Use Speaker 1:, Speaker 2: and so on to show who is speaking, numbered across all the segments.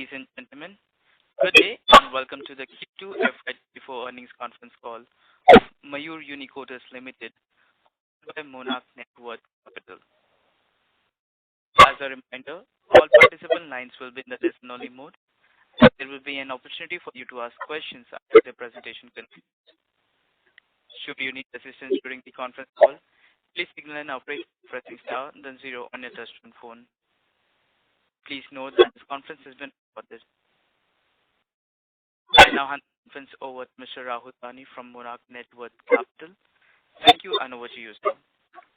Speaker 1: Ladies and gentlemen, good day and welcome to the Q2 FY2024 earnings conference call of Mayur Uniquoters Limited by Monarch Networth Capital. As a reminder, all participant lines will be in the listen-only mode, and there will be an opportunity for you to ask questions after the presentation concludes. Should you need assistance during the conference call, please signal an operator pressing star then 0 on your touchtone phone. Please note that this conference has been recorded. I now hand the conference over to Mr. Rahul Dani from Monarch Networth Capital. Thank you, and over to you, sir.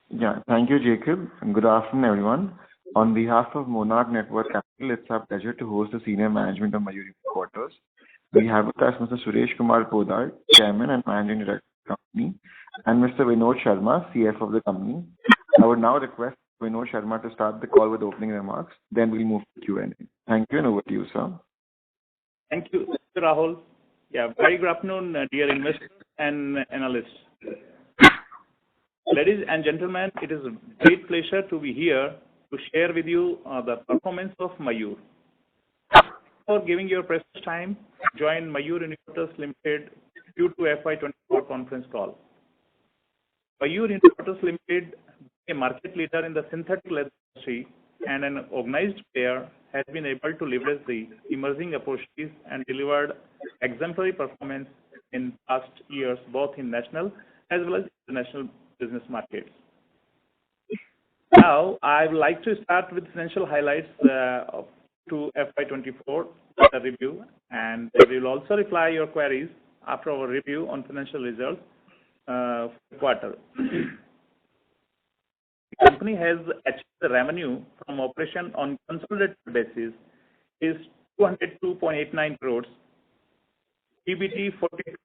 Speaker 2: Yeah, thank you, Jacob. Good afternoon, everyone. On behalf of Monarch Networth Capital, it's our pleasure to host the senior management of Mayur Uniquoters. We have with us Mr. Suresh Kumar Podar, Chairman and Managing Director of the company, and Mr. Vinod Sharma, CFO of the company. I would now request Vinod Sharma to start the call with opening remarks. Then we'll move to Q&A. Thank you, and over to you, sir.
Speaker 3: Thank you, Mr. Rahul. Yeah, very good afternoon, dear investors and analysts. Ladies and gentlemen, it is a great pleasure to be here to share with you the performance of Mayur. For giving your precious time, join Mayur Uniquoters Limited Q2 FY2024 conference call. Mayur Uniquoters Limited, a market leader in the synthetic leather industry and an organized player, has been able to leverage the emerging opportunities and delivered exemplary performance in past years, both in national as well as international business markets. Now, I would like to start with financial highlights to FY2024 review, and we will also reply your queries after our review on financial results quarter. The company has achieved the revenue from operation on consolidated basis is 202.89 crores, PBT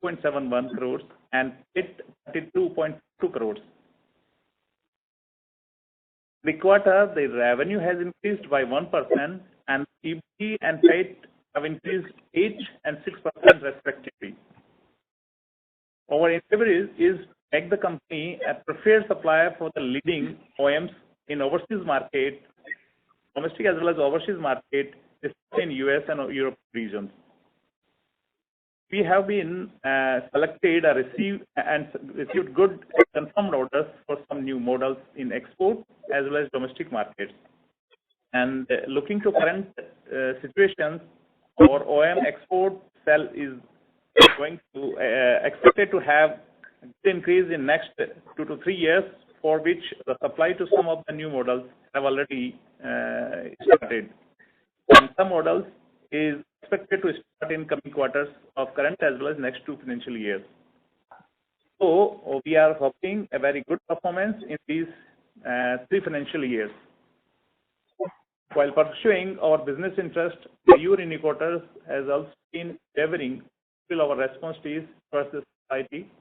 Speaker 3: 42.71 crores, and PIT 32.2 crores. The quarter, the revenue has increased by 1%, and PBT and PIT have increased 8 and 6% respectively. Our endeavor is to make the company a preferred supplier for the leading OEMs in overseas market, domestic as well as overseas market, especially in US and Europe regions. We have been selected or received good confirmed orders for some new models in export as well as domestic markets. And looking to current situations, our OEM export sale is going to expected to have increase in next 2 to 3 years, for which the supply to some of the new models have already started. And some models is expected to start in coming quarters of current as well as next 2 financial years. So we are hoping a very good performance in these 3 financial years. While pursuing our business interest, Mayur Uniquoters has also been endeavoring to fulfill our responsibilities towards the society.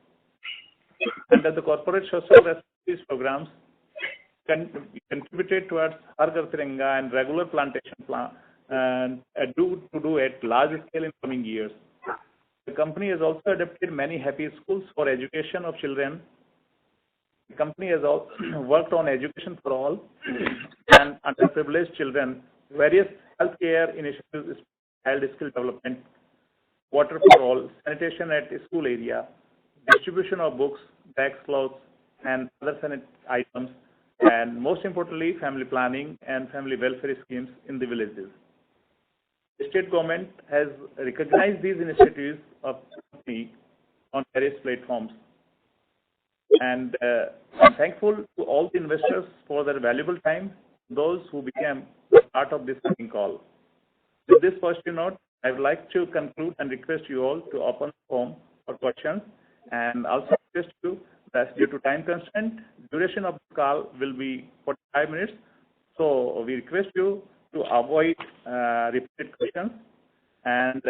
Speaker 3: Under the corporate social responsibilities programs, contributed towards Har Ghar Tiranga and regular plantation plan, and do at large scale in coming years. The company has also adopted many happy schools for education of children. The company has also worked on education for all and underprivileged children, various healthcare initiatives, child skill development, water for all, sanitation at school area, distribution of books, bags, clothes, and other sanitary items, and most importantly, family planning and family welfare schemes in the villages. The state government has recognized these initiatives of the company on various platforms. And I'm thankful to all the investors for their valuable time, those who became part of this meeting call. With this positive note, I would like to conclude and request you all to open the forum for questions, and also request you that due to time constraint, duration of the call will be 45 minutes. So we request you to avoid repeated questions, and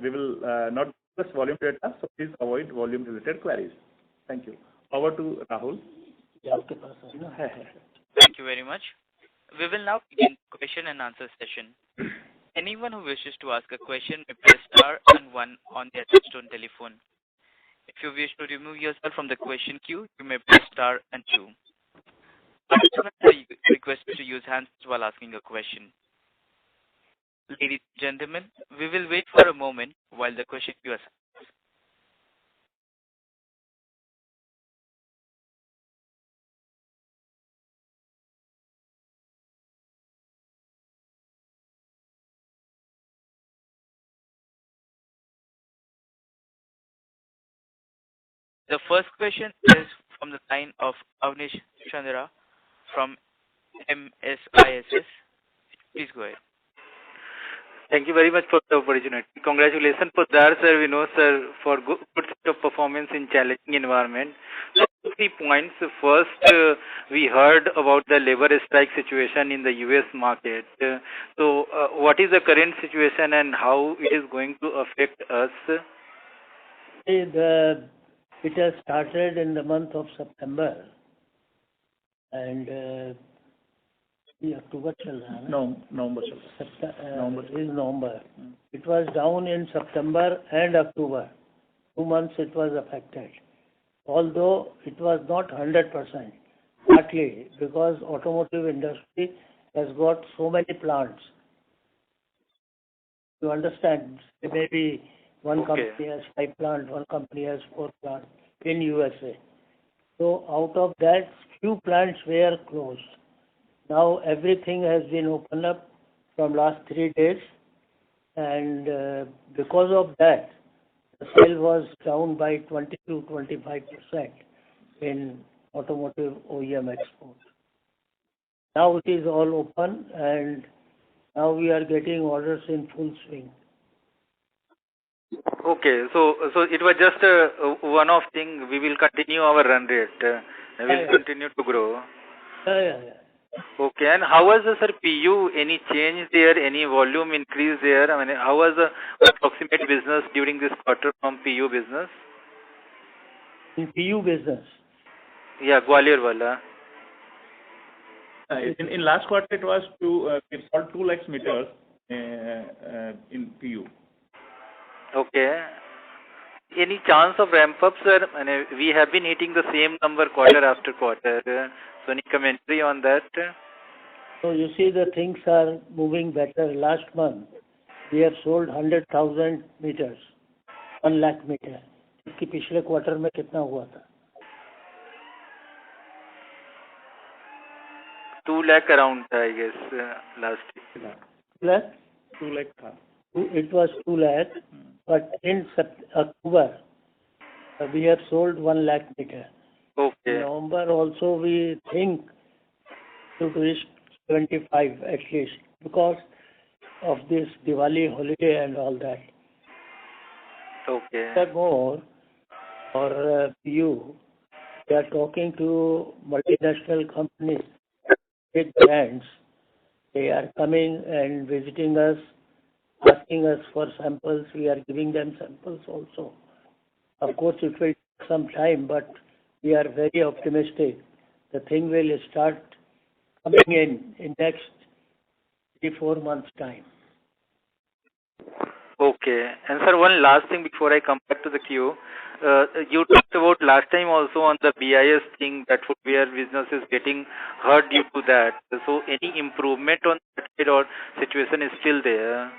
Speaker 3: we will not discuss volume data, so please avoid volume related queries. Thank you. Over to Rahul.
Speaker 1: Thank you very much. We will now begin question and answer session. Anyone who wishes to ask a question may press star and 1 on their touchtone telephone. If you wish to remove yourself from the question queue, you may press star and 2. Participants are requested to use hands while asking a question. Ladies and gentlemen, we will wait for a moment while the question queue assembles. The first question is from the line of Avnish Chandra from MSISS. Please go ahead.
Speaker 4: Thank you very much for the opportunity. Congratulations for that, sir. We know, sir, for good set of performance in challenging environment. So 3 points. First, we heard about the labor strike situation in the U.S. market. What is the current situation and how it is going to affect us?
Speaker 5: It has started in the month of September and October chal raha hai na?
Speaker 3: No, November chal raha hai.
Speaker 5: Is November. It was down in September and October. 2 months it was affected. Although it was not 100%, partly because automotive industry has got so many plants. You understand? Maybe one company has 5 plants, one company has 4 plants in USA. So out of that, few plants were closed. Now everything has been opened up from last 3 days, and because of that, the sale was down by 20-25% in automotive OEM export. Now it is all open, and now we are getting orders in full swing.
Speaker 4: Okay, so it was just a one-off thing. We will continue our run rate. We will continue to grow.
Speaker 5: Yeah.
Speaker 4: Okay, and how was the, sir, PU? Any change there? Any volume increase there? I mean, how was the approximate business during this quarter from PU business?
Speaker 5: In PU business?
Speaker 4: Yeah, Gwalior wala.
Speaker 3: In last quarter, it was we sold 2 lakhs meters in PU.
Speaker 4: Okay. Any chance of ramp up, sir? I mean, we have been hitting the same number quarter after quarter. So any commentary on that?
Speaker 5: So you see the things are moving better. Last month, we have sold 100,000 meters, 1 lakh meter. इसकी पिछले quarter में कितना हुआ था?
Speaker 4: 2 lakh around, I guess, last year.
Speaker 5: 2 lakh?
Speaker 3: 2 lakh tha.
Speaker 5: It was 2 lakh, but in October, we have sold 1 lakh meter.
Speaker 4: Okay.
Speaker 5: In November also we think to reach 25 at least because of this Diwali holiday and all that.
Speaker 4: Okay.
Speaker 5: More for you, they are talking to multinational companies, big brands. They are coming and visiting us, asking us for samples. We are giving them samples also. Of course, it will take some time, but we are very optimistic. The thing will start coming in next 3-4 months' time.
Speaker 4: Okay. And sir, one last thing before I come back to the queue. You talked about last time also on the BIS thing that footwear business is getting hurt due to that. So any improvement on that side or situation is still there?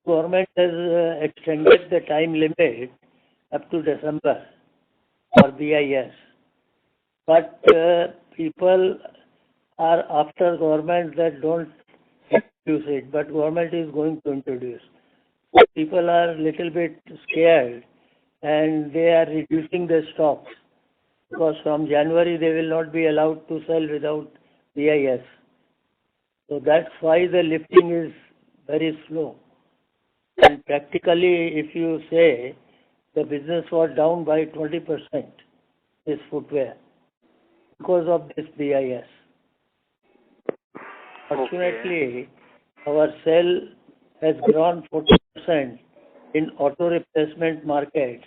Speaker 5: Government has extended the time limit up to December for BIS. But people are after government that don't introduce it, but government is going to introduce. People are little bit scared and they are reducing their stocks because from January they will not be allowed to sell without BIS. So that's why the lifting is very slow. And practically, if you say the business was down by 20%, this footwear, because of this BIS. Fortunately, our sale has grown 40% in auto replacement market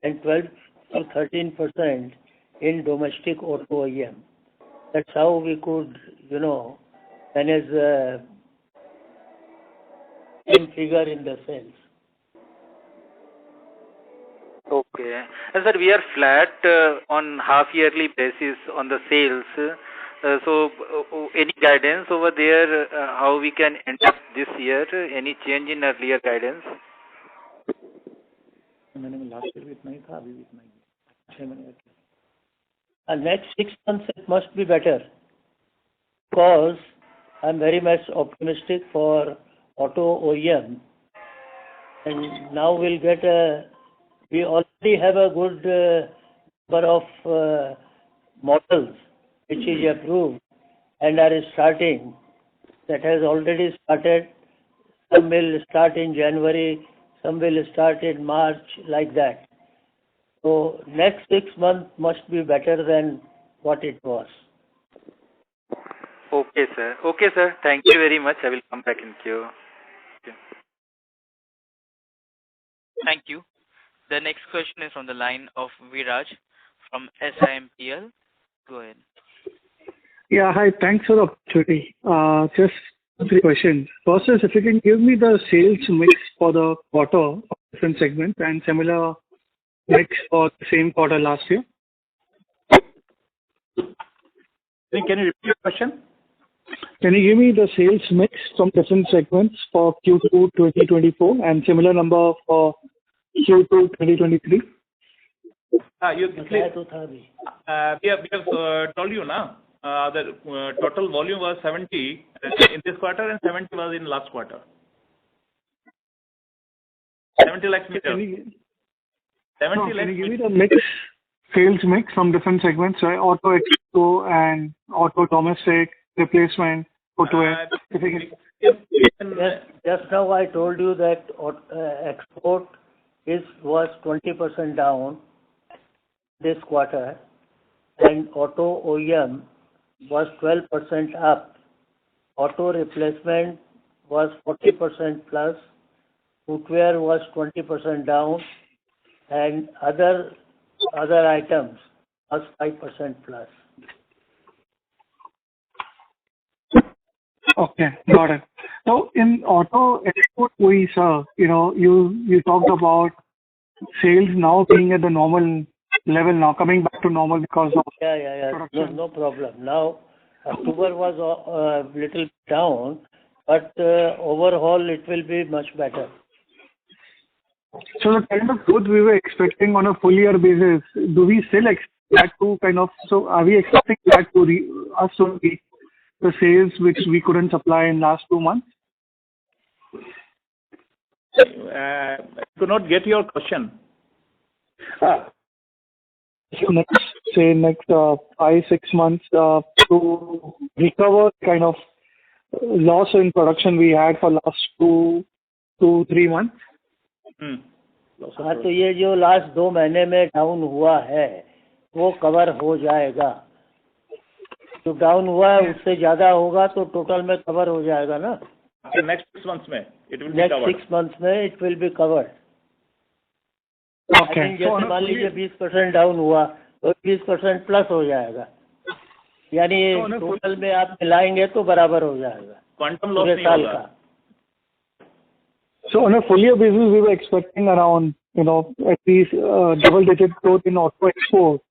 Speaker 5: and 12-13% in domestic auto OEM. That's how we could, manage the same figure in the sales.
Speaker 4: Okay. And sir, we are flat on half-yearly basis on the sales. Any guidance over there, how we can end up this year? Any change in earlier guidance?
Speaker 3: Last year भी इतना ही था, अभी भी इतना ही है. 6 महीने का.
Speaker 5: Next 6 months it must be better, because I'm very much optimistic for auto OEM, and now we already have a good number of models which is approved and are starting. That has already started. Some will start in January, some will start in March, like that. So next 6 months must be better than what it was.
Speaker 4: Okay, sir. Okay, sir. Thank you very much. I will come back in queue. Okay.
Speaker 1: Thank you. The next question is from the line of Viraj from SIMPL. Go ahead.
Speaker 6: Yeah, hi. Thanks for the opportunity. Just 3 questions. First is, if you can give me the sales mix for the quarter of different segments and similar mix for the same quarter last year.
Speaker 3: Can you repeat your question?
Speaker 6: Can you give me the sales mix from different segments for Q2 2024 and similar number for Q2 2023?
Speaker 3: We have told you now. The total volume was 70 in this quarter and 70 was in last quarter. 70 lakhs meters. 70 lakhs.
Speaker 6: Can you give me the mix, sales mix from different segments, right? Auto expo and auto domestic, replacement, footwear.
Speaker 5: Just now I told you that export was 20% down this quarter, and auto OEM was 12% up. Auto replacement was 40% plus. Footwear was 20% down, and other items was 5% plus.
Speaker 6: Okay, got it. So in auto export, we saw, you talked about sales now being at the normal level now, coming back to normal because of production.
Speaker 5: No problem. Now, October was a little down, but overall it will be much better.
Speaker 6: So the kind of growth we were expecting on a full year basis, do we still expect that to so are we expecting that to reach the sales which we couldn't supply in last 2 months?
Speaker 3: I could not get your question.
Speaker 6: So next 5-6 months to recover kind of loss in production we had for last 2-3 months.
Speaker 5: हाँ, तो ये जो last 2 महीने में down हुआ है वो cover हो जाएगा. जो डाउन हुआ है उससे ज्यादा होगा तो टोटल में कवर हो जाएगा ना.
Speaker 3: नेक्स्ट 6 मंथ्स में it will be covered.
Speaker 5: Next 6 months में it will be covered.
Speaker 6: Okay.
Speaker 5: जैसे मान लीजिए 20% डाउन हुआ तो 20% प्लस हो जाएगा, यानी टोटल में आप मिलाएंगे तो बराबर हो जाएगा.
Speaker 3: क्वांटम लॉस नहीं होगा.
Speaker 6: So on a full year basis, we were expecting around, at least double-digit growth in auto export.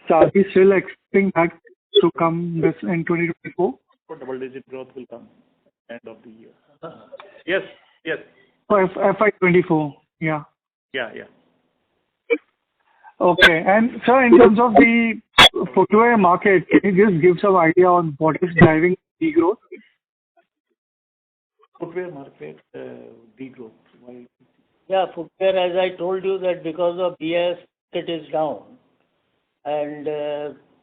Speaker 6: So are we still expecting that to come this in 2024?
Speaker 3: Double-digit growth will come end of the year. Yes.
Speaker 6: For FY2024, yeah.
Speaker 3: Yeah.
Speaker 6: Okay. And sir, in terms of the footwear market, can you just give some idea on what is driving the growth?
Speaker 3: Footwear market degrowth. Why?
Speaker 5: Yeah, footwear, as I told you, that because of BS it is down, and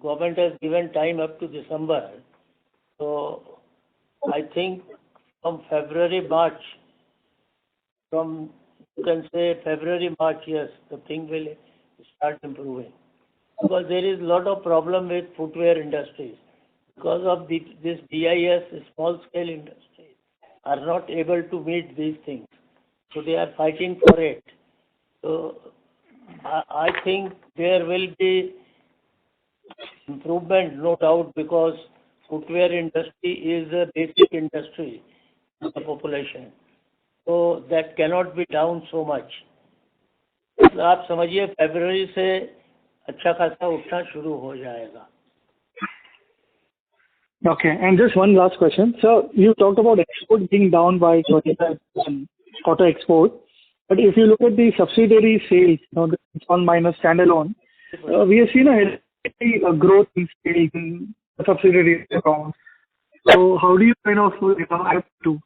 Speaker 5: government has given time up to December. So I think from February, March, yes, the thing will start improving. Because there is a lot of problem with footwear industries. Because of this BIS, small scale industries are not able to meet these things. So they are fighting for it. So I think there will be improvement, no doubt, because footwear industry is a basic industry to the population. So that cannot be down so much. तो आप समझिए फरवरी से अच्छा खासा उठना शुरू हो जाएगा.
Speaker 6: Okay. And just one last question. So you talked about export being down by 25% auto export. But if you look at the subsidiary sales, the on minus standalone, we have seen a healthy growth in sales in the subsidiary accounts. So how do you kind of have to?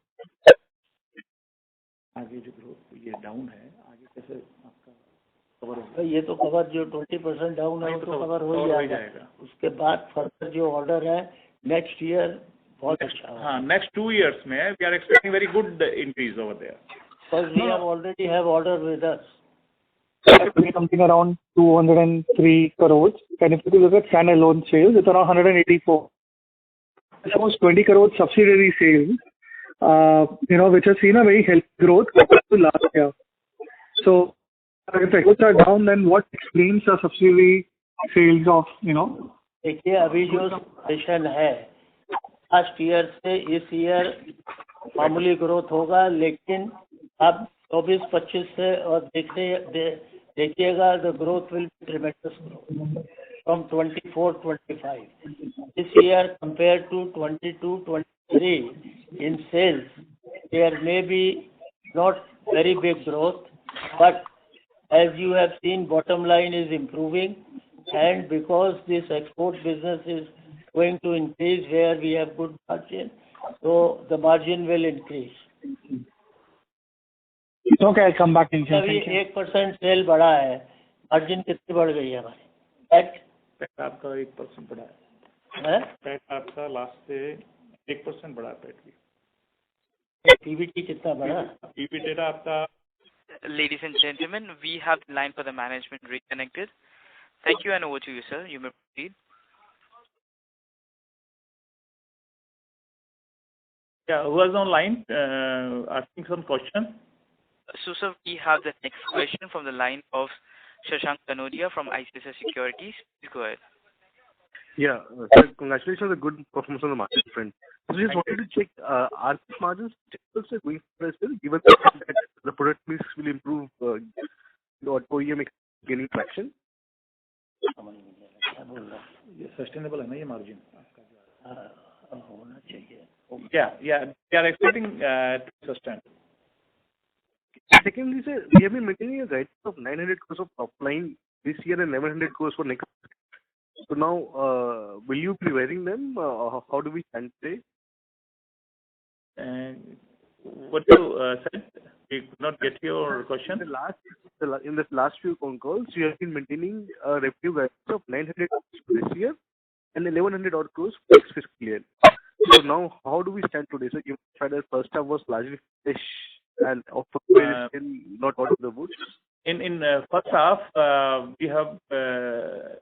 Speaker 3: आगे जो growth ये down है, आगे कैसे आपका cover होगा?
Speaker 5: तो ये तो कवर जो 20% डाउन है वो तो कवर हो ही जाएगा. उसके बाद फर्दर जो ऑर्डर है नेक्स्ट ईयर बहुत अच्छा होगा.
Speaker 3: हाँ, नेक्स्ट 2 years में we are expecting very good increase over there.
Speaker 5: Because we have already have order with us.
Speaker 6: Something around 203 crores. And if you look at standalone sales, it's around 184. Almost 20 crores subsidiary sales, which has seen a very healthy growth compared to last year. So, if exports are down, then what explains the subsidiary sales of,
Speaker 5: देखिए अभी जो situation है last year से इस year मामूली growth होगा, लेकिन अब 24-25 से और देखिएगा the growth will be tremendous growth from 24-25 this year compare to 22-23 in sales there may be not very big growth, but as you have seen bottom line is improving, and because this export business is going to increase where we have good margin, so the margin will increase.
Speaker 6: Okay, I'll come back in.
Speaker 5: अभी 1% cell बढ़ा है, margin कितनी बढ़ गई है हमारी? PAT
Speaker 3: आपका 1% बढ़ा है. पैट आपका लास्ट से 1% बढ़ा है. पैट की
Speaker 5: पीबीटी कितना बढ़ा?
Speaker 3: पीबीटी आपका.
Speaker 1: Ladies and gentlemen, we have the line for the management reconnected. Thank you, and over to you, sir. You may proceed.
Speaker 3: Yeah, who was online asking some question?
Speaker 1: So, sir, we have the next question from the line of Shashank Kanodia from ICICI Securities. Please go ahead.
Speaker 7: Yeah, sir, congratulations on the good performance on the market front. So just wanted to check, are margins typical going forward as well, given that the product mix will improve, the OEM gaining traction?
Speaker 3: ये sustainable है ना ये margin आपका?
Speaker 5: होना चाहिए.
Speaker 3: Yeah, we are expecting to sustain.
Speaker 7: Secondly, sir, we have been maintaining a guidance of 900 crores of top line this year and 1100 crores for next. So now, will you be revising them? How do we stand today?
Speaker 3: What you said, we could not get your question.
Speaker 7: In the last few Concalls, you have been maintaining a revenue guidance of 900 crores for this year and 1100 odd crores for next fiscal year. So now, how do we stand today? So, given the first half was largely fish and not out of the woods.
Speaker 3: In first half, we have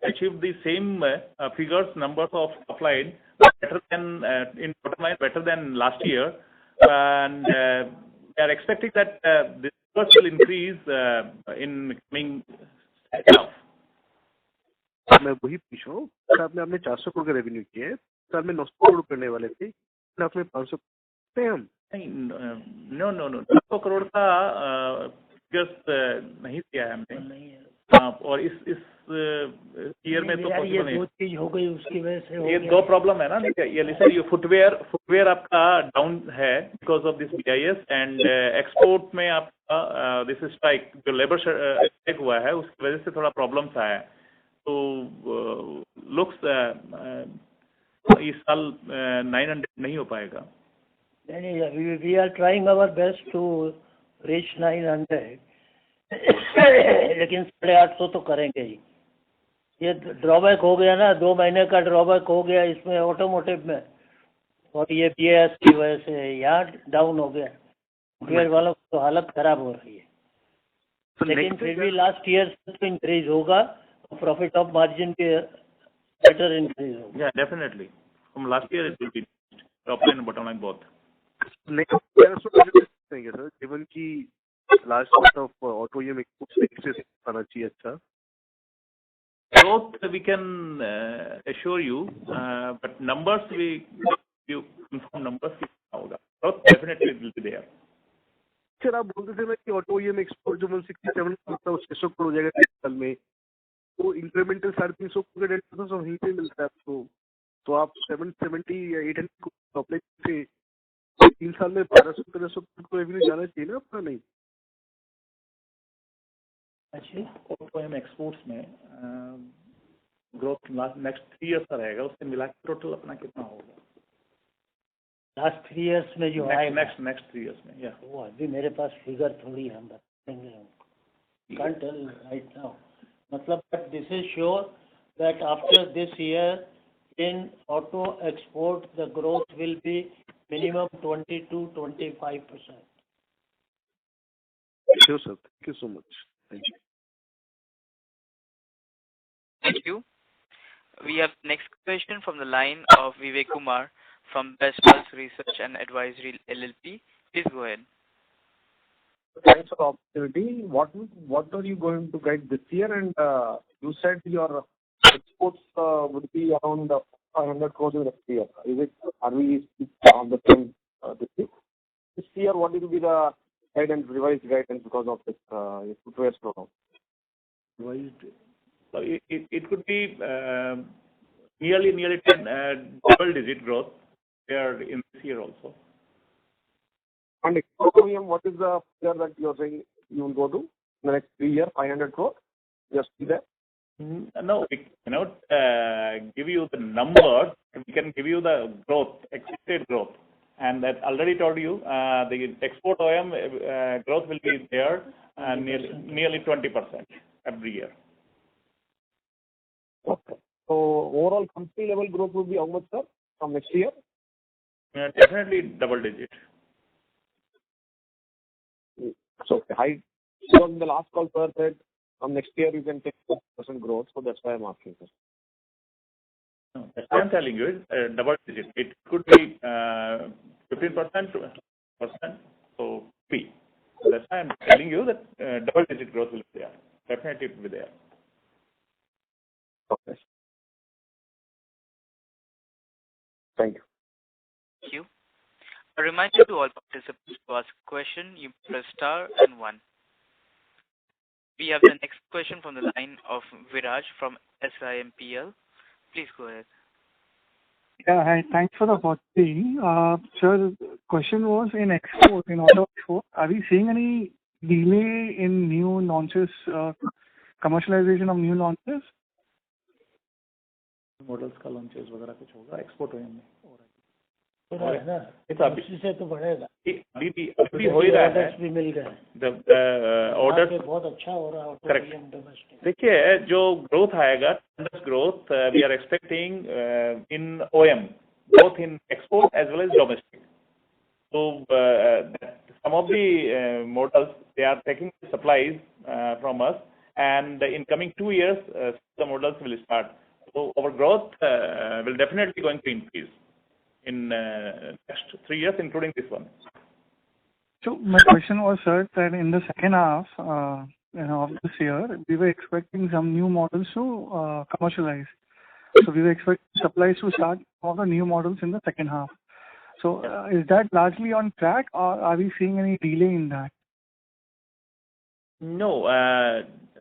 Speaker 3: achieved the same figures, numbers of top line better than in bottom line better than last year, and we are expecting that this numbers will increase in coming half.
Speaker 7: मैं वही पूछ रहा हूँ sir, आपने 400 करोड़ का revenue किया है, साल में 900 करोड़ करने वाले थे, आपने 500 पे हम
Speaker 3: नो 900 करोड़ का नहीं किया है हमने. और इस ईयर में तो
Speaker 5: ये दो चीज हो गई उसकी वजह से
Speaker 3: ये दो प्रॉब्लम है ना. ये लिसन ये फुटवेयर आपका डाउन है because of this BIS, and export में आपका दिस स्ट्राइक जो लेबर स्ट्राइक हुआ है उसकी वजह से थोड़ा प्रॉब्लम्स आया है. तो लुक्स इस साल 900 नहीं हो पाएगा.
Speaker 5: नहीं, we are trying our best to reach 900, लेकिन 850 तो करेंगे ही. ये ड्रॉबैक हो गया ना, 2 महीने का ड्रॉबैक हो गया इसमें ऑटोमोटिव में, और ये BIS की वजह से यहाँ डाउन हो गया. फेयर वालों की तो हालत खराब हो रही है. लेकिन फिर भी लास्ट ईयर से तो इंक्रीज होगा, प्रॉफिट ऑफ मार्जिन के बेटर इंक्रीज होगा.
Speaker 3: Yeah, definitely. From last year it will be top line and bottom line both.
Speaker 7: Next year also करेंगे सर, given कि last part of auto OEM exports आना चाहिए अच्छा.
Speaker 3: Growth we can assure you, but numbers you confirm numbers कितना होगा. Growth definitely will be there.
Speaker 7: Sir आप बोलते थे ना कि ऑटो OEM एक्सपोर्ट जो 167 करोड़ 600 करोड़ हो जाएगा साल में, तो इंक्रीमेंटल 350 करोड़ का डेटा तो वहीं पे मिलता है आपको. तो आप 770-800 सप्लाई से 3 साल में 1200-1300 को रेवेन्यू जाना चाहिए ना अपना, नहीं?
Speaker 3: अच्छा, एक्सपोर्ट्स में ग्रोथ नेक्स्ट 3 ईयर्स का रहेगा, उससे मिला के टोटल अपना कितना होगा
Speaker 5: लास्ट 3 इयर्स में जो आएगा?
Speaker 3: नेक्स्ट 3 ईयर्स में, या
Speaker 5: वो अभी मेरे पास फिगर थोड़ी हम बताएंगे, can't tell right now. मतलब but this is sure that after this year in auto export the growth will be minimum 20-25%.
Speaker 7: Sure, sir. Thank you so much. Thank you.
Speaker 1: Thank you. We have next question from the line of Vivek Kumar from Best Pulse Research and Advisory LLP. Please go ahead.
Speaker 8: Thanks for the opportunity. What are you going to guide this year? And you said your exports would be around 500 crores in next year. Are we on the same this year? What will be the guidance, revised guidance because of this footwear slowdown?
Speaker 3: So it could be nearly 10 double-digit growth there in this year also.
Speaker 8: And export OEM, what is the figure that you are saying you will go to in the next 3 years? 500 crore? Just be there.
Speaker 3: No, we cannot give you the numbers. We can give you the growth, expected growth. And that already told you the export OEM growth will be there nearly 20% every year.
Speaker 8: Okay. So overall company level growth will be how much, sir, from next year?
Speaker 3: Definitely double digit.
Speaker 8: So high. So in the last call, sir said from next year you can take 4% growth. So that's why I'm asking, sir.
Speaker 3: No, that's why I'm telling you, double digit. It could be 15%. So P. So that's why I'm telling you that double digit growth will be there. Definitely it will be there.
Speaker 8: Okay. Thank you.
Speaker 1: Thank you. A reminder to all participants to ask a question, you press star and 1. We have the next question from the line of Viraj from SIMPL. Please go ahead.
Speaker 6: Yeah, hi. Thanks for the opportunity. Sir, the question was in export, in auto export, are we seeing any delay in new launches, commercialization of new launches?
Speaker 3: Models का launches वगैरह कुछ होगा export OEM में
Speaker 5: हो रहा है ना, इसी से तो बढ़ेगा।
Speaker 3: अभी हो ही रहा है,
Speaker 5: भी मिल गए,
Speaker 3: ऑर्डर
Speaker 5: बहुत अच्छा हो रहा है।
Speaker 3: करेक्ट। देखिए जो ग्रोथ आएगा, growth we are expecting in OEM both in export as well as domestic. So some of the models they are taking supplies from us, and in coming 2 years the models will start. So our growth will definitely going to increase in next 3 years, including this one.
Speaker 6: So my question was, sir, that in the second half of this year, we were expecting some new models to commercialize. So we were expecting supplies to start for the new models in the second half. So is that largely on track, or are we seeing any delay in that?
Speaker 3: No,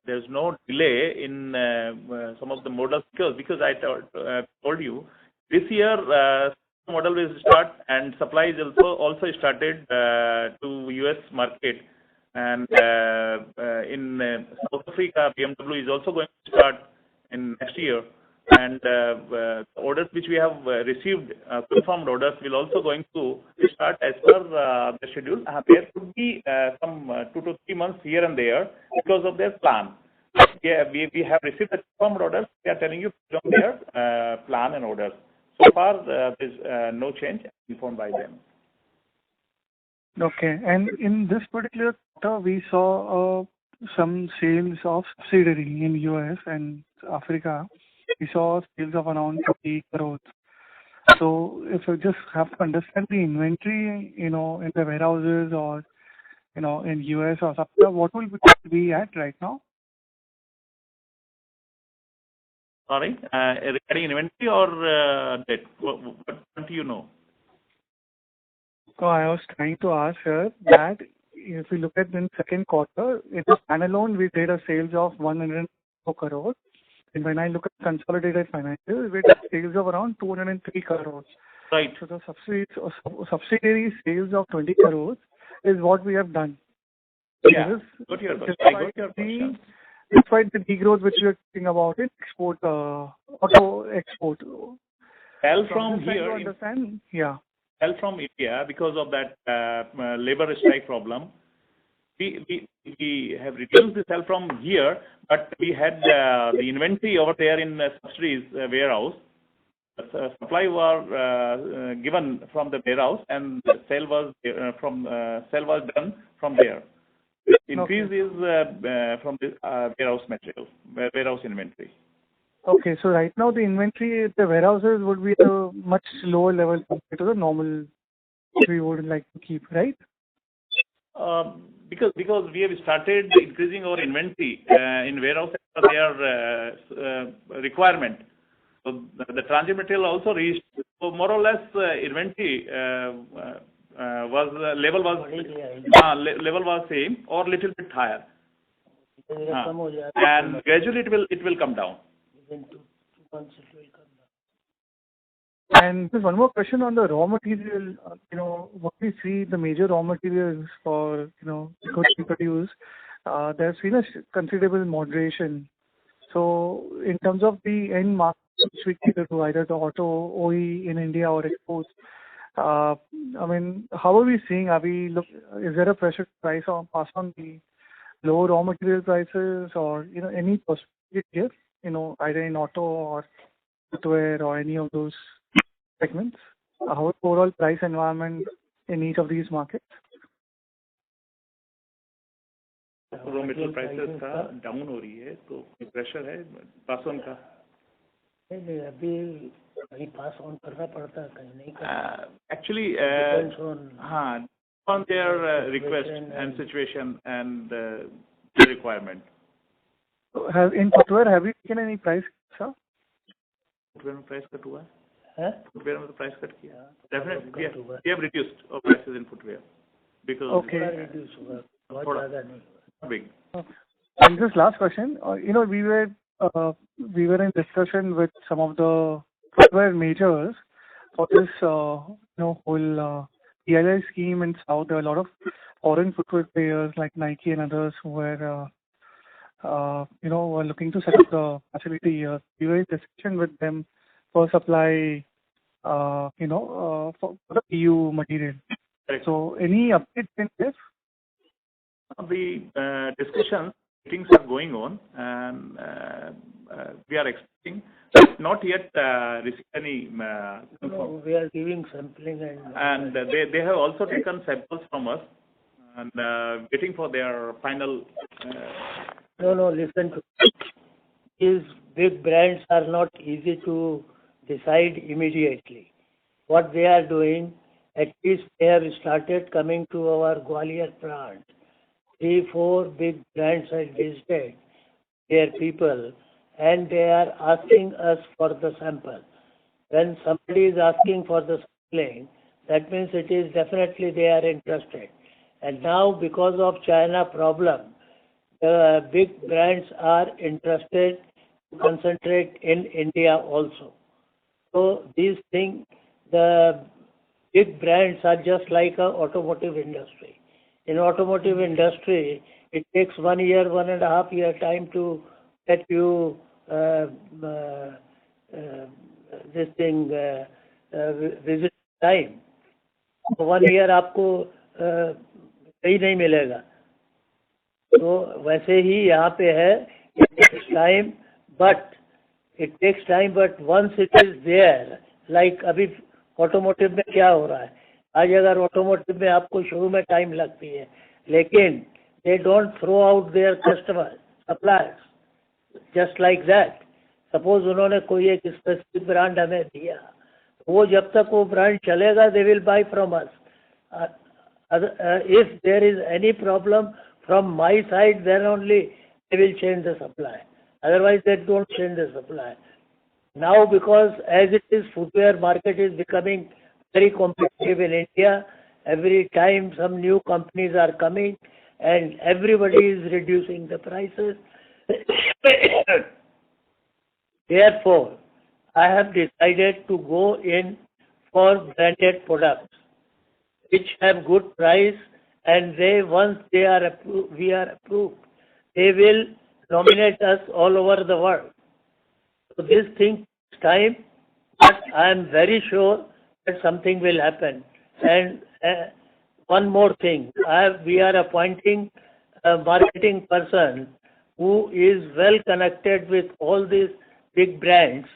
Speaker 3: there's no delay in some of the models because I told you this year model will start, and supply is also started to US market, and in South Africa BMW is also going to start in next year, and orders which we have received, confirmed orders, will also going to start as per the schedule. There could be some 2 to 3 months here and there because of their plan. Yeah, we have received the confirmed orders. They are telling you from their plan and orders. So far, there is no change informed by them.
Speaker 6: Okay. And in this particular quarter, we saw some sales of subsidiary in US and Africa. We saw sales of around 50 crores. So if you just have to understand the inventory, in the warehouses or, in US or something, what will we at right now?
Speaker 3: Sorry, regarding inventory or debt? What do you know?
Speaker 6: So I was trying to ask her that if you look at the second quarter, in the standalone, we did a sales of 104 crores. when I look at consolidated financials, we have sales of around 203 crores.
Speaker 3: Right.
Speaker 6: So the subsidiary sales of 20 crores is what we have done.
Speaker 3: Yeah. Got your question.
Speaker 6: Despite the degrowth which you are talking about in export, auto export.
Speaker 3: Sell from here.
Speaker 6: Understand? Yeah.
Speaker 3: Sell from India because of that labor strike problem. We have reduced the sell from here, but we had the inventory over there in subsidiaries warehouse. Supply was given from the warehouse, and the sale was done from there. The increase is from the warehouse material, warehouse inventory.
Speaker 6: Okay, so right now the inventory at the warehouses would be at a much lower level compared to the normal we would like to keep, right?
Speaker 3: Because we have started increasing our inventory in warehouse as per their requirement. So the transit material also reached. So more or less inventory level was same or little bit higher. And gradually it will come down.
Speaker 5: Within 2 months it will come down.
Speaker 6: And just one more question on the raw material. What we see the major raw materials for goods we produce, there's been a considerable moderation. So in terms of the end market which we cater to, either the auto OE in India or exports, how are we seeing? Is there a pressure to pass on the low raw material prices, or any possibility here? Either in auto or footwear or any of those segments? How is the overall price environment in each of these markets?
Speaker 3: Raw material prices का down हो रही है, तो pressure है pass on का.
Speaker 5: नहीं अभी कहीं pass on करना पड़ता है, कहीं नहीं करना.
Speaker 3: Actually, on their request and situation and the requirement.
Speaker 6: In footwear, have you taken any price, sir?
Speaker 3: Footwear में price cut हुआ
Speaker 5: है?
Speaker 3: Footwear में तो price cut किया. Definitely, we have reduced our prices in footwear because
Speaker 5: reduce हुआ, बहुत ज़्यादा नहीं हुआ.
Speaker 3: Big.
Speaker 6: And this last question, we were in discussion with some of the footwear majors for this whole PLI scheme in South. There are a lot of foreign footwear players like Nike and others who were were looking to set up the facility here. We were in discussion with them for supply, for the EU material.
Speaker 3: Correct.
Speaker 6: So any updates in this?
Speaker 3: The discussions, meetings are going on, and we are expecting, but not yet received any.
Speaker 5: No, we are giving sampling
Speaker 3: and they have also taken samples from us, and waiting for their final.
Speaker 5: No, listen to me. These big brands are not easy to decide immediately. What they are doing, at least they have started coming to our Gwalior plant. 3-4 big brands have visited their people, and they are asking us for the sample. When somebody is asking for the sampling, that means it is definitely they are interested. And now, because of China problem, the big brands are interested to concentrate in India also. So these things, the big brands are just like an automotive industry. In automotive industry, it takes 1 year, 1.5 year time to get you this thing visit time. 1 year आपको कहीं नहीं मिलेगा. तो वैसे ही यहाँ पे है, it takes time, but once it is there, like अभी ऑटोमोटिव में क्या हो रहा है, आज अगर ऑटोमोटिव में आपको शुरू में टाइम लगती है, लेकिन they don't throw out their customers, suppliers, just like that. Suppose उन्होंने कोई एक स्पेसिफिक ब्रांड हमें दिया, वो जब तक वो ब्रांड चलेगा, they will buy from us. If there is any problem from my side, then only they will change the supply. Otherwise, they don't change the supply. Now, because as it is, footwear market is becoming very competitive in India. Every time some new companies are coming, and everybody is reducing the prices. Therefore, I have decided to go in for branded products which have good price, and once we are approved, they will nominate us all over the world. So this thing takes time, but I am very sure that something will happen. And one more thing, we are appointing a marketing person who is well connected with all these big brands.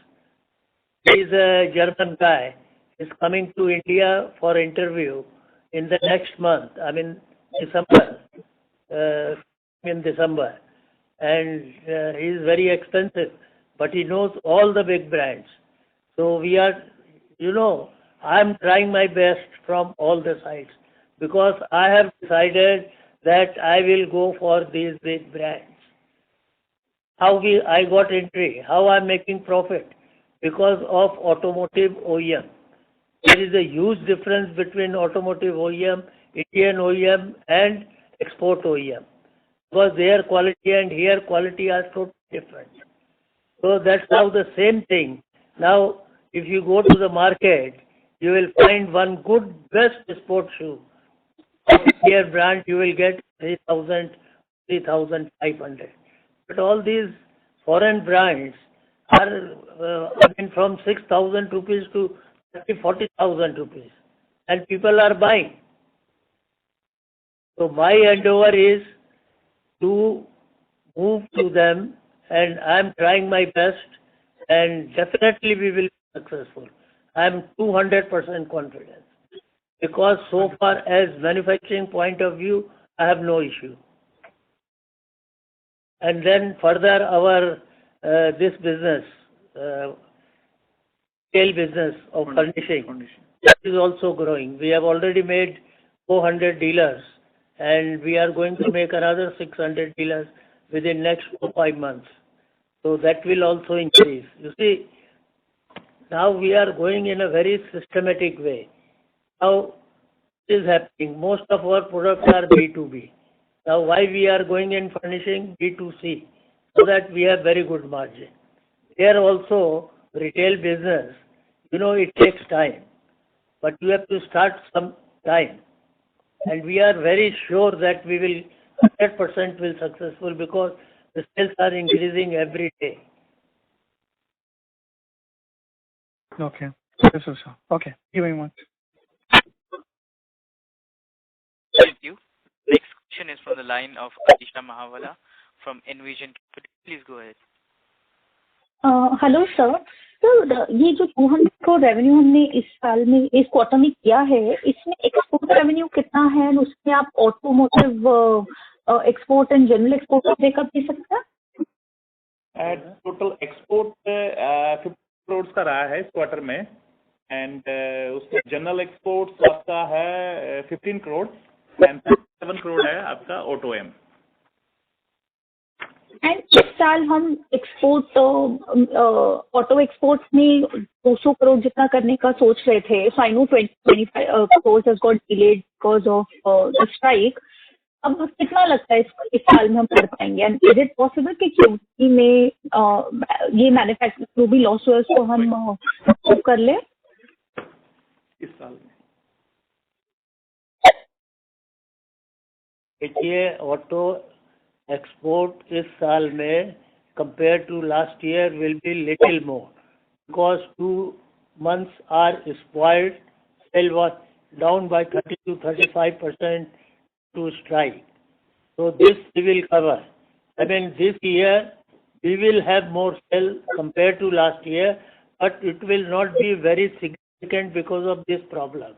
Speaker 5: He is a German guy. He's coming to India for interview in the next month. I mean December. In December, and he is very expensive, but he knows all the big brands. So we are, I'm trying my best from all the sides because I have decided that I will go for these big brands. I got entry, how I'm making profit because of automotive OEM. There is a huge difference between automotive OEM, Indian OEM, and export OEM. Because their quality and here quality are totally different. So that's how the same thing. Now, if you go to the market, you will find one good best sports shoe. Here brand you will get 3,000, 3,500. But all these foreign brands are from 6,000 rupees to 40,000 rupees. And people are buying. So my endeavor is to move to them, and I'm trying my best, and definitely we will be successful. I'm 200% confident because so far as manufacturing point of view, I have no issue. And then further our this business, scale business of furnishing, that is also growing. We have already made 400 dealers. And we are going to make another 600 dealers within next 4-5 months. So that will also increase. You see, now we are going in a very systematic way. Now, it is happening. Most of our products are B2B. Now, why we are going in furnishing B2C? So that we have very good margin. Here also, retail business, it takes time. But you have to start some time. And we are very sure that we will 100% will successful because the sales are increasing every day.
Speaker 6: Okay. Yes, sir. Okay. Thank you very much.
Speaker 1: Thank you. Next question is from the line of Atisha Mahawala from Envision Capital. Please go ahead.
Speaker 9: Hello sir ये जो 200 crore revenue हमने इस साल में इस quarter में किया है इसमें एक्सपोर्ट रेवेन्यू कितना है और उसमें आप automotive export and general export का ब्रेकअप दे सकते हैं?
Speaker 3: टोटल एक्सपोर्ट 50 करोड़ का रहा है इस क्वार्टर में एंड उसमें जनरल एक्सपोर्ट आपका है 15 करोड़ एंड 7 करोड़ है आपका ऑटो एम.
Speaker 9: एंड इस साल हम एक्सपोर्ट ऑटो एक्सपोर्ट्स में 200 करोड़ जितना करने का सोच रहे थे. So I know 25 crore has got delayed because of the strike. अब कितना लगता है इस साल में हम कर पाएंगे एंड इज इट पॉसिबल कि क्यूटी में ये मैन्युफैक्चर जो भी लॉस हुआ उसको हम कर ले
Speaker 3: इस साल में?
Speaker 5: देखिए ऑटो एक्सपोर्ट इस साल में compare to last year will be little more because 2 months are spoiled. Sale was down by 30 to 35% to strike. So this we will cover. I mean this year we will have more sale compared to last year, but it will not be very significant because of this problem.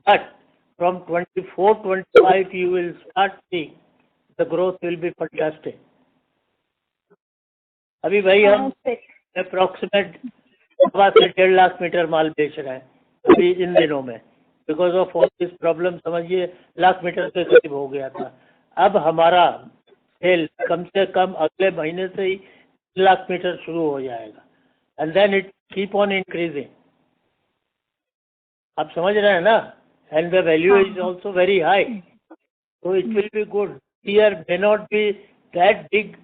Speaker 5: But from 24-25 you will start seeing the growth will be fantastic. अभी भाई हम approximate 1.5 से 1.5 lakh metre माल बेच रहे हैं अभी इन दिनों में. Because of all this problem समझिए 1 लाख मीटर के करीब हो गया था. अब हमारा सेल कम से कम अगले महीने से ही 1 लाख मीटर शुरू हो जाएगा and then it keep on increasing. आप समझ रहे हैं ना. And the value is also very high. So it will be good. Here may not be that big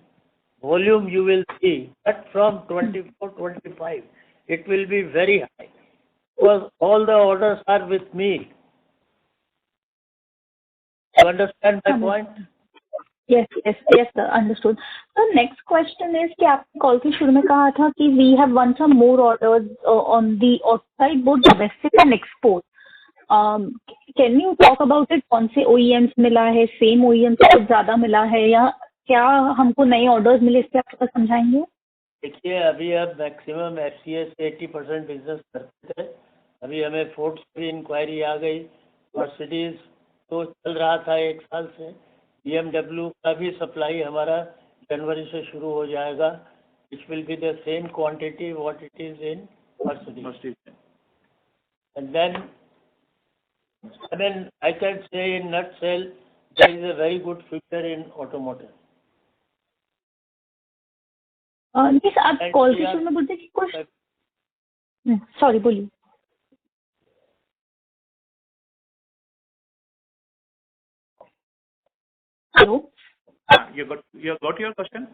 Speaker 5: volume you will see, but from 24, 25, it will be very high because all the orders are with me. You understand my point?
Speaker 9: Yes, sir. Understood. So next question is कि आपने call के शुरू में कहा था कि we have won some more orders on the outside both domestic and export. Can you talk about it? कौन से OEMs मिला है, same OEMs से कुछ ज़्यादा मिला है या क्या हमको नए orders मिले, इसके आप समझाएंगे?
Speaker 5: देखिए अभी अब मैक्सिमम FCA से 80% बिजनेस करते थे. अभी हमें फोर्ड की इंक्वायरी आ गई. मर्सिडीज तो चल रहा था 1 साल से. BMW का भी सप्लाई हमारा जनवरी से शुरू हो जाएगा. It will be the same quantity what it is in Mercedes. And then, I mean, I can say in nutshell, there is a very good future in automotive.
Speaker 9: नहीं सर, आप call के शुरू में बोलते कि कुछ सॉरी बोलिए. Hello,
Speaker 3: You got your question?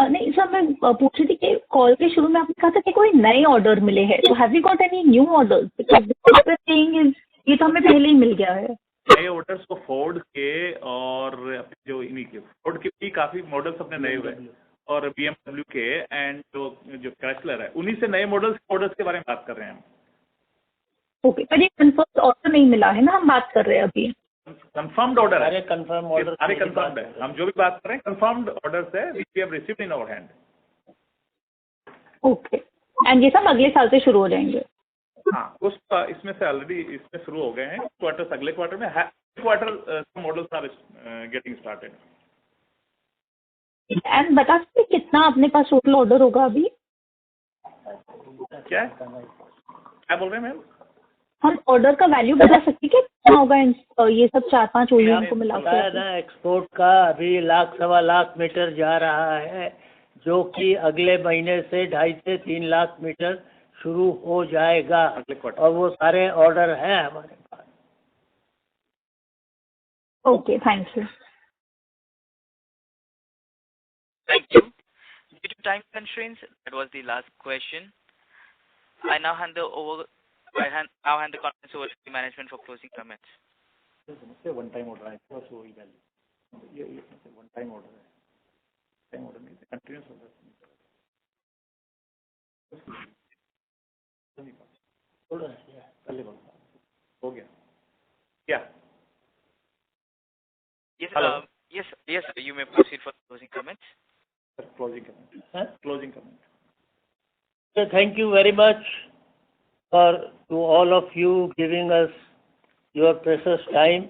Speaker 9: नहीं सर, मैं पूछ रही थी कि कॉल के शुरू में आपने कहा था कि कोई नए ऑर्डर मिले हैं. तो have you got any new orders? ये तो हमें पहले ही मिल गया है.
Speaker 3: नए ऑर्डर्स को फोर्ड के और जो इन्हीं के फोर्ड के भी काफी मॉडल्स अपने नए हुए और BMW के एंड जो क्राइसलर है उन्हीं से नए ऑर्डर्स के बारे में बात कर रहे हैं हम.
Speaker 9: ओके, पर ये कंफर्म ऑर्डर नहीं मिला है ना, हम बात कर रहे हैं अभी.
Speaker 3: कंफर्म्ड ऑर्डर है.
Speaker 5: सारे कंफर्म ऑर्डर
Speaker 3: सारे कंफर्म्ड है. हम जो भी बात कर रहे हैं कंफर्म्ड ऑर्डर्स है which we have received in our hand.
Speaker 9: Okay, and ये सब अगले साल से शुरू हो जाएंगे.
Speaker 3: हाँ, इसमें से ऑलरेडी इसमें शुरू हो गए हैं. क्वार्टर्स अगले क्वार्टर में quarter models are getting started.
Speaker 9: And बता सकते कितना अपने पास टोटल ऑर्डर होगा अभी?
Speaker 3: क्या बोल रहे हैं मैम?
Speaker 9: हम ऑर्डर का वैल्यू बता सकते हैं कि कितना होगा ये सब 4-5 OEM को मिला के?
Speaker 5: एक्सपोर्ट का अभी 1-1.25 लाख मीटर जा रहा है, जो कि अगले महीने से 2.5 से 3 लाख मीटर शुरू हो जाएगा और वो सारे ऑर्डर हैं हमारे पास.
Speaker 9: Okay, thank you.
Speaker 1: Thank you. Due to time constraints, that was the last question. I now hand the conference over to the management for closing comments.
Speaker 3: One time order है, ये वन टाइम ऑर्डर है. Time order नहीं, continuous order. हो गया क्या?
Speaker 1: Yes,
Speaker 3: Hello.
Speaker 1: Yes, sir. You may proceed for closing comments.
Speaker 3: Closing comment.
Speaker 5: So thank you very much to all of you giving us your precious time.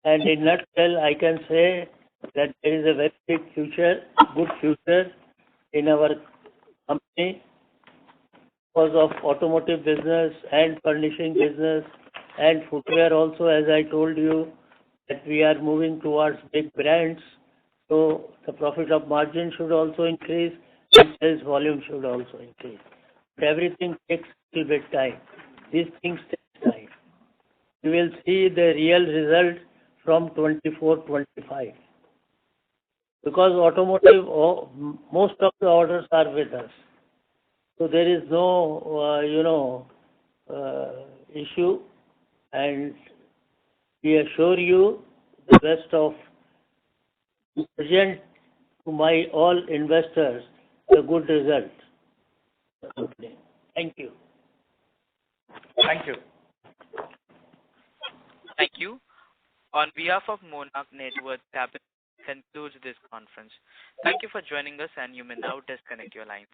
Speaker 5: And in nutshell, I can say that there is a very big future, good future in our company because of automotive business and furnishing business and footwear also, as I told you, that we are moving towards big brands. So the profit of margin should also increase and sales volume should also increase. But everything takes a little bit time. These things take time. You will see the real result from 24-25. Because automotive, most of the orders are with us. So there is no, issue, and we assure you the best of present to my all investors a good result. Thank you.
Speaker 3: Thank you.
Speaker 1: Thank you. On behalf of Monarch Network Capital concludes this conference. Thank you for joining us, and you may now disconnect your lines.